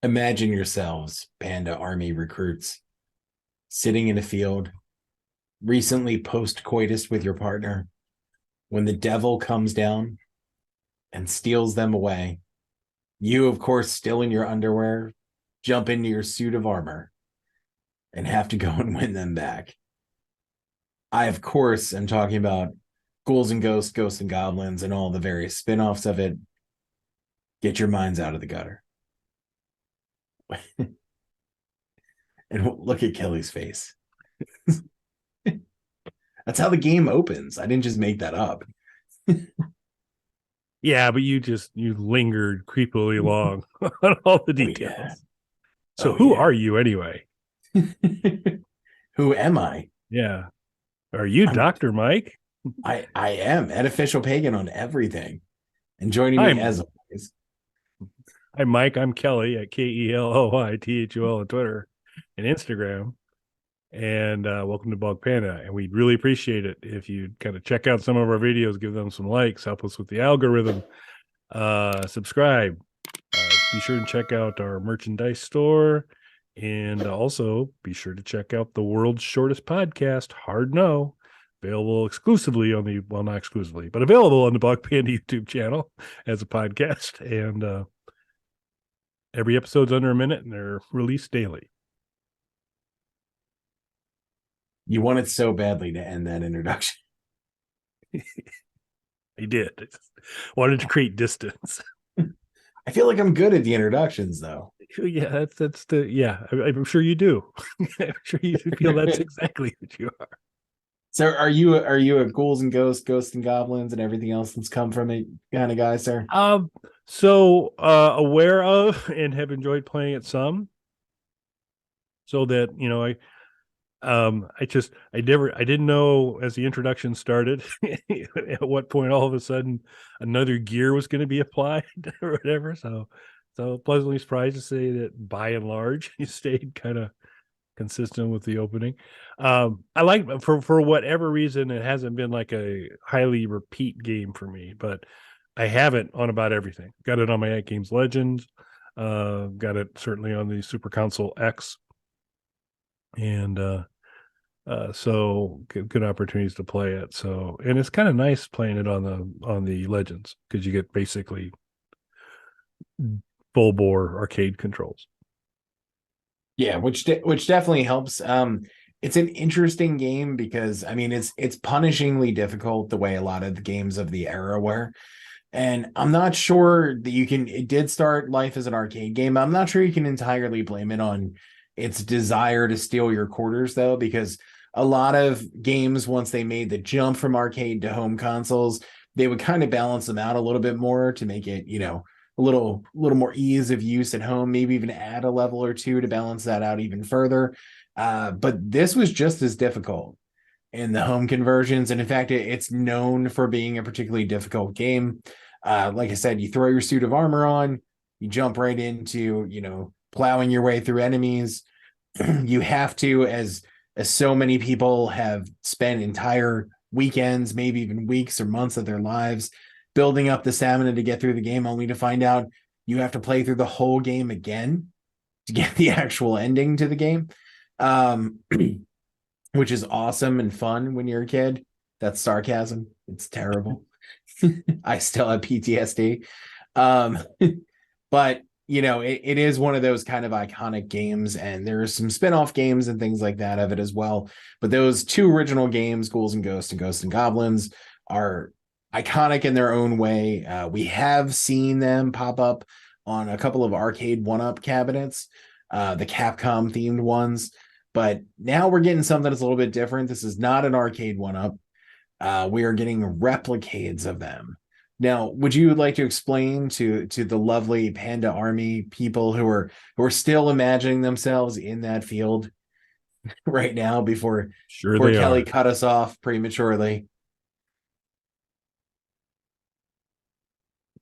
Imagine yourselves, Panda Army recruits, sitting in a field, recently post coitus with your partner, when the devil comes down and steals them away. You, of course, still in your underwear, jump into your suit of armor and have to go and win them back. I, of course, am talking about Ghouls and Ghosts, Ghosts and Goblins, and all the various spin offs of it. Get your minds out of the gutter. And look at Kelly's face. That's how the game opens. I didn't just make that up. Yeah, but you lingered creepily long on all the details. Oh, yeah. So who are you anyway? Who am I? Yeah. Are you Dr. Mike? I am Edificial Pagan on everything. And joining me as always. Hi, Mike. I'm Kelly at KELOYTHUL on Twitter and Instagram. And welcome to Bog Panda. And we'd really appreciate it if you kind of check out some of our videos, give them some likes, help us with the algorithm, subscribe. Be sure to check out our merchandise store. And also be sure to check out the world's shortest podcast, Hard No, available exclusively on the, well, not exclusively, but available on the Bog Panda YouTube channel as a podcast. And every episode's under a minute and they're released daily. You wanted so badly to end that introduction. I did. I just wanted to create distance. I feel like I'm good at the introductions, though. Yeah, I'm sure you do. I'm sure you feel that's exactly what you are. So are you a Ghouls and Ghosts, Ghosts and Goblins, and everything else that's come from it kind of guy, sir? Aware of and have enjoyed playing it some. So that, I didn't know as the introduction started at what point all of a sudden another gear was going to be applied or whatever. So pleasantly surprised to say that by and large you stayed kind of consistent with the opening. I like for whatever reason it hasn't been like a highly repeat game for me, but I have it on about everything. Got it on my Games Legends. Got it certainly on the Super Console X. And so good opportunities to play it. So, and it's kind of nice playing it on the Legends because you get basically full bore arcade controls. Yeah, which definitely helps. It's an interesting game because I mean it's punishingly difficult the way a lot of the games of the era were. And I'm not sure that it did start life as an arcade game. I'm not sure you can entirely blame it on its desire to steal your quarters, though, because a lot of games, once they made the jump from arcade to home consoles, they would kind of balance them out a little bit more to make it, a little more ease of use at home, maybe even add a level or two to balance that out even further. But this was just as difficult in the home conversions. And in fact, it's known for being a particularly difficult game. Like I said, you throw your suit of armor on, you jump right into, plowing your way through enemies. You have to, as so many people have spent entire weekends, maybe even weeks or months of their lives building up the stamina to get through the game, only to find out you have to play through the whole game again to get the actual ending to the game, which is awesome and fun when you're a kid. That's sarcasm. It's terrible. I still have PTSD. But it is one of those kind of iconic games, and there are some spin-off games and things like that of it as well. But those two original games, Ghouls and Ghosts and Goblins, are iconic in their own way. We have seen them pop up on a couple of arcade one-up cabinets, the Capcom themed ones. But now we're getting something that's a little bit different. This is not an arcade one-up. We are getting replicades of them. Now, would you like to explain to the lovely Panda Army people who are still imagining themselves in that field right now before Kelly cut us off prematurely?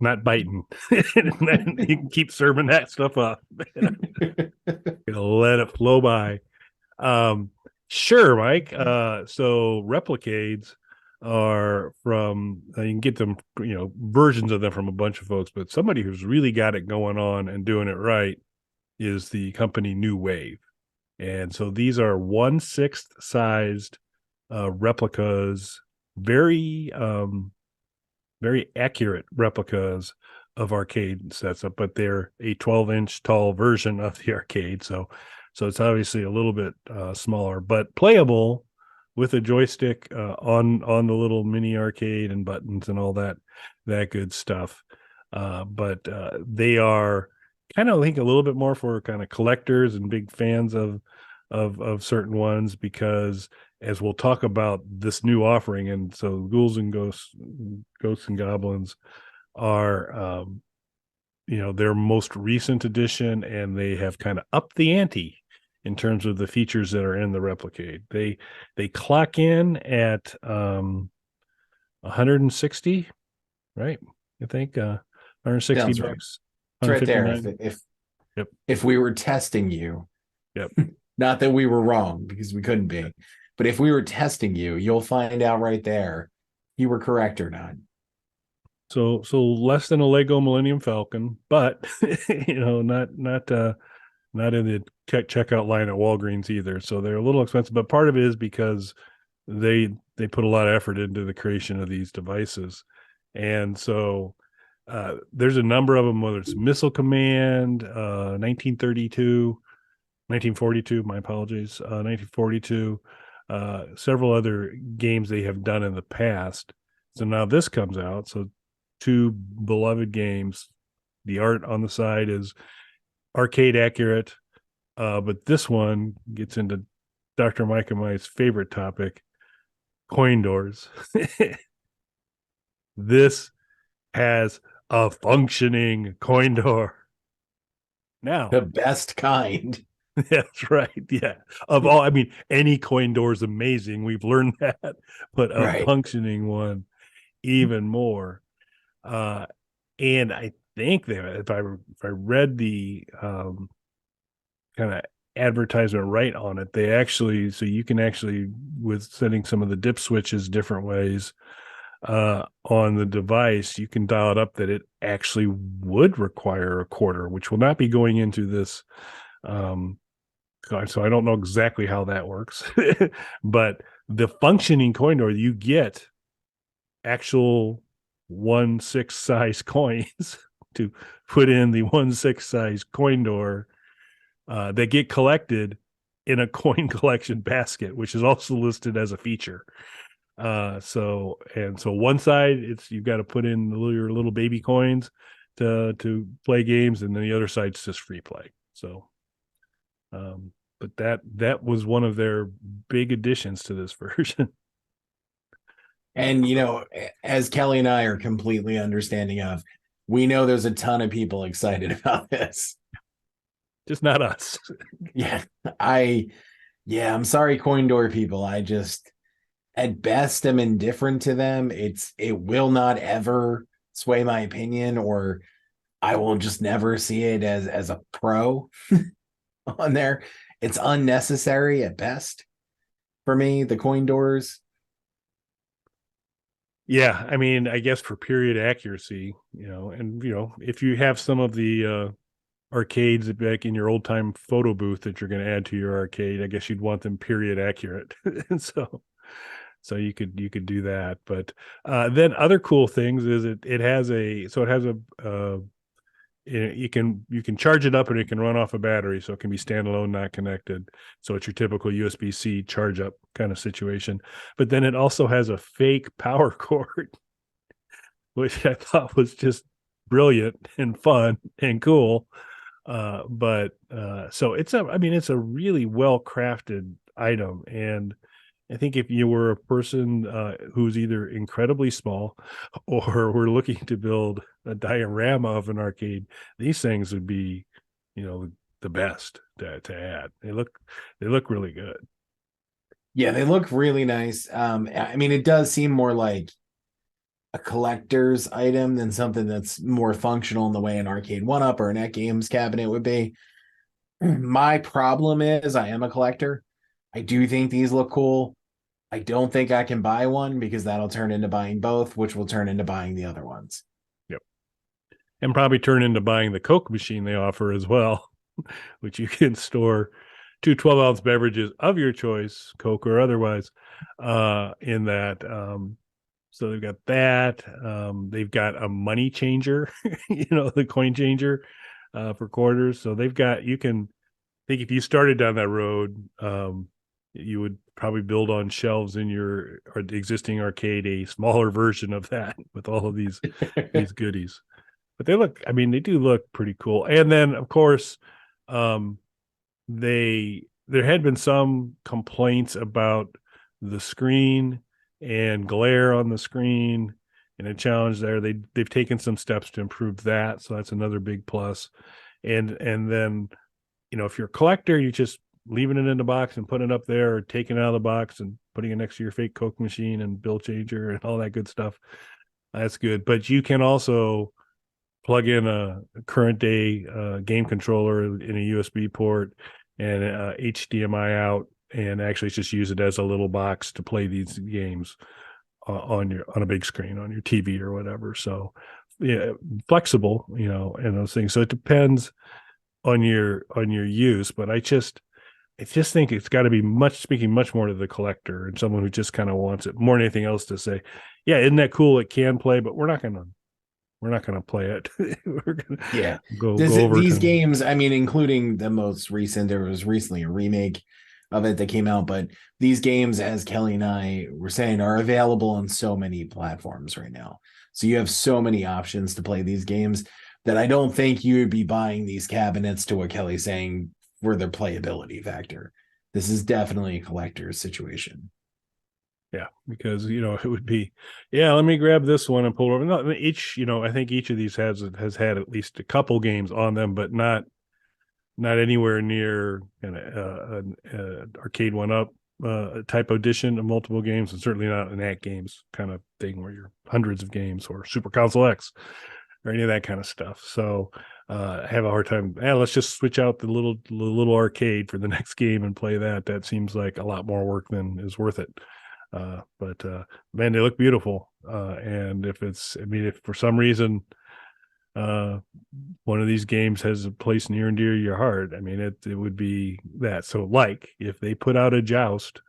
Not biting. You can keep serving that stuff up. Let it flow by. Sure, Mike. So replicades are from, you can get them, versions of them from a bunch of folks, but somebody who's really got it going on and doing it right is the company New Wave. And so these are 1/6 sized replicas, very very accurate replicas of arcade sets up, but they're a 12-inch tall version of the arcade. So it's obviously a little bit smaller, but playable with a joystick on the little mini arcade and buttons and all that good stuff. But they are kind of, I think, a little bit more for kind of collectors and big fans of certain ones, because as we'll talk about this new offering, and so Ghouls and Ghosts and Goblins are their most recent edition, and they have kind of upped the ante in terms of the features that are in the replicade. They clock in at 160, right? I think 160 Sounds right. bucks, It's right there. 159. Yep. If we were testing you, Yep. not that we were wrong because we couldn't be, but if we were testing you, you'll find out right there you were correct or not. So less than a Lego Millennium Falcon, but not in the checkout line at Walgreens either. So they're a little expensive, but part of it is because they put a lot of effort into the creation of these devices. And so there's a number of them, whether it's Missile Command, 1932, 1942, my apologies, 1942, several other games they have done in the past. So now this comes out. So two beloved games. The art on the side is arcade accurate, but this one gets into Dr. Mike and my favorite topic, coin doors. This has a functioning coin door. Now, The best kind. that's right. Yeah. Of all, I mean, any coin door is amazing. We've learned that, but a Right. functioning one, even more. And I think that if I read the kind of advertisement right on it, they actually, so you can actually, with setting some of the dip switches different ways on the device, you can dial it up that it actually would require a quarter, which will not be going into this. So I don't know exactly how that works, but the functioning coin door, you get actual 1/6 size coins to put in the 1/6 size coin door that get collected in a coin collection basket, which is also listed as a feature. So one side, it's you've got to put in your little baby coins to play games, and then the other side's just free play. So but that was one of their big additions to this version. And, as Kelly and I are completely understanding of, we know there's a ton of people excited about this. Just not us. Yeah. I'm sorry, coin door people. I just, at best, am indifferent to them. It will not ever sway my opinion, or I will just never see it as a pro on there. It's unnecessary at best for me, the coin doors. Yeah, I mean, I guess for period accuracy, and if you have some of the arcades back in your old time photo booth that you're going to add to your arcade, I guess you'd want them period accurate. And so you could do that. But then other cool things is it has a you can charge it up and it can run off a battery, so it can be standalone, not connected. So it's your typical USB-C charge up kind of situation. But then it also has a fake power cord, which I thought was just brilliant and fun and cool. So it's a really well crafted item, and I think if you were a person who's either incredibly small or were looking to build a diorama of an arcade, these things would be, the best to add. They look really good. Yeah, they look really nice. I mean, it does seem more like a collector's item than something that's more functional in the way an arcade one-up or an Net Games cabinet would be. My problem is I am a collector. I do think these look cool. I don't think I can buy one because that'll turn into buying both, which will turn into buying the other ones. Yep. And probably turn into buying the Coke machine they offer as well. which you can store two 12-ounce beverages of your choice, Coke or otherwise, in that. So they've got that. They've got a money changer, the coin changer for quarters. So they've got, you can think if you started down that road, you would probably build on shelves in your existing arcade a smaller version of that with all of these goodies. But they do look pretty cool. And then of course, um, there had been some complaints about the screen and glare on the screen and a challenge there. They've taken some steps to improve that, so that's another big plus. And then if you're a collector, you just leaving it in the box and putting it up there, or taking it out of the box and putting it next to your fake Coke machine and bill changer and all that good stuff. That's good. But you can also plug in a current day game controller in a USB port and HDMI out, and actually just use it as a little box to play these games on a big screen on your TV or whatever. So yeah, flexible, and those things. So it depends on your use, but I just think it's got to be speaking much more to the collector and someone who just kind of wants it more than anything else to say, yeah, isn't that cool? It can play, but we're not gonna play it. We're gonna Yeah. go over These to games, I mean, including the most recent, there was recently a remake of it that came out, but these games, as Kelly and I were saying, are available on so many platforms right now. So you have so many options to play these games that I don't think you would be buying these cabinets, to what Kelly's saying, for their playability factor. This is definitely a collector's situation. yeah, because it would be, yeah, let me grab this one and pull over. No, I think each of these has had at least a couple games on them, but not anywhere near an arcade one up type edition of multiple games, and certainly not an at games kind of thing where you're hundreds of games, or Super Console X or any of that kind of stuff. So I have a hard time. Let's just switch out the little arcade for the next game and play that. That seems like a lot more work than is worth it. But man, they look beautiful. And if for some reason one of these games has a place near and dear to your heart, I mean, it would be that. So, like, if they put out a Joust,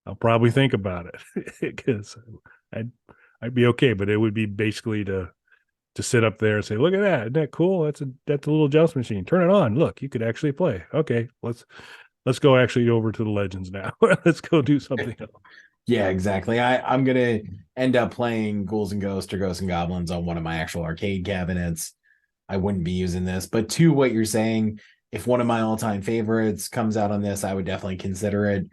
I'll probably think about it because I'd be okay. But it would be basically to sit up there and say, "Look at that! Isn't that cool? That's a little Joust machine. Turn it on. Look, you could actually play. Okay, let's go actually over to the Legends now. Let's go do something else." Yeah, exactly. I'm gonna end up playing Ghouls and Ghosts or Ghosts and Goblins on one of my actual arcade cabinets. I wouldn't be using this, but to what you're saying, if one of my all-time favorites comes out on this, I would definitely consider it.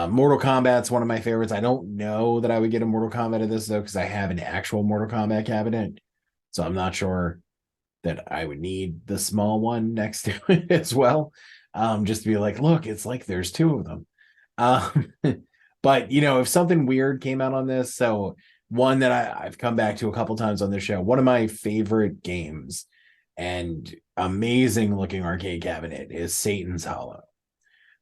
Mortal Kombat's one of my favorites. I don't know that I would get a Mortal Kombat of this though, because I have an actual Mortal Kombat cabinet, so I'm not sure that I would need the small one next to it as well. Just to be like, look, it's like there's two of them. Um, but if something weird came out on this, so one that I've come back to a couple times on this show, one of my favorite games and amazing looking arcade cabinet is Satan's Hollow,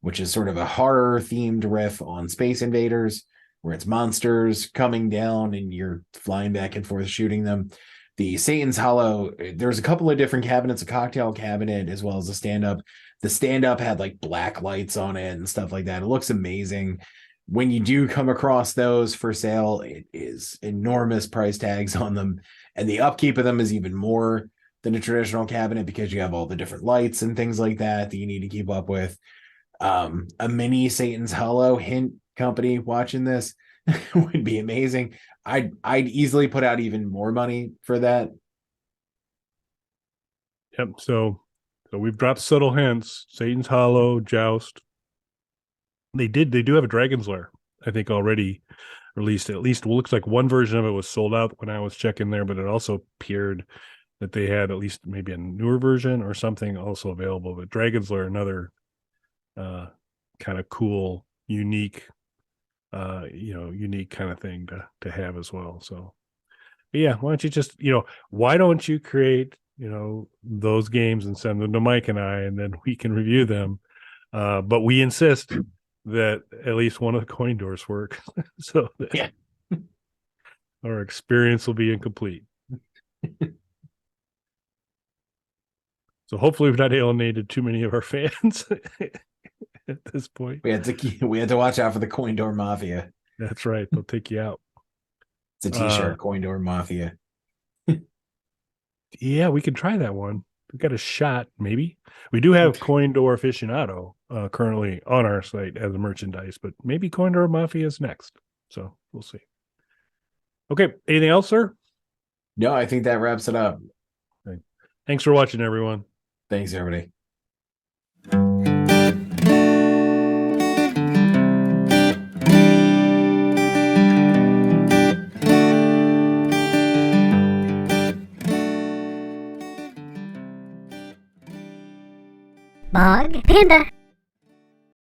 which is sort of a horror themed riff on Space Invaders, where it's monsters coming down and you're flying back and forth shooting them. The Satan's Hollow, there's a couple of different cabinets, a cocktail cabinet as well as a stand-up. The stand-up had like black lights on it and stuff like that. It looks amazing. When you do come across those for sale, it is enormous price tags on them. And the upkeep of them is even more than a traditional cabinet, because you have all the different lights and things like that you need to keep up with. A mini Satan's Hollow, hint company watching this, would be amazing. I'd easily put out even more money for that. Yep. So we've dropped subtle hints. Satan's Hollow, Joust. They do have a Dragon's Lair, I think, already released. At least looks like one version of it was sold out when I was checking there, but it also appeared that they had at least maybe a newer version or something also available. But Dragon's Lair, another kind of cool, unique kind of thing to have as well. So yeah, why don't you create those games and send them to Mike and I, and then we can review them. But we insist that at least one of the coin doors work, so that Yeah. our experience will be incomplete. So hopefully we've not alienated too many of our fans at this point. We had to watch out for the Coin Door Mafia. That's right. They'll take you out. It's a t-shirt, Coin Door Mafia. Yeah, we can try that one. We got a shot, maybe. We do have Coin Door Aficionado currently on our site as a merchandise, but maybe Coin Door Mafia is next. So we'll see. Okay. Anything else, sir? No, I think that wraps it up. Okay. Thanks for watching, everyone. Thanks, everybody. Bog Panda.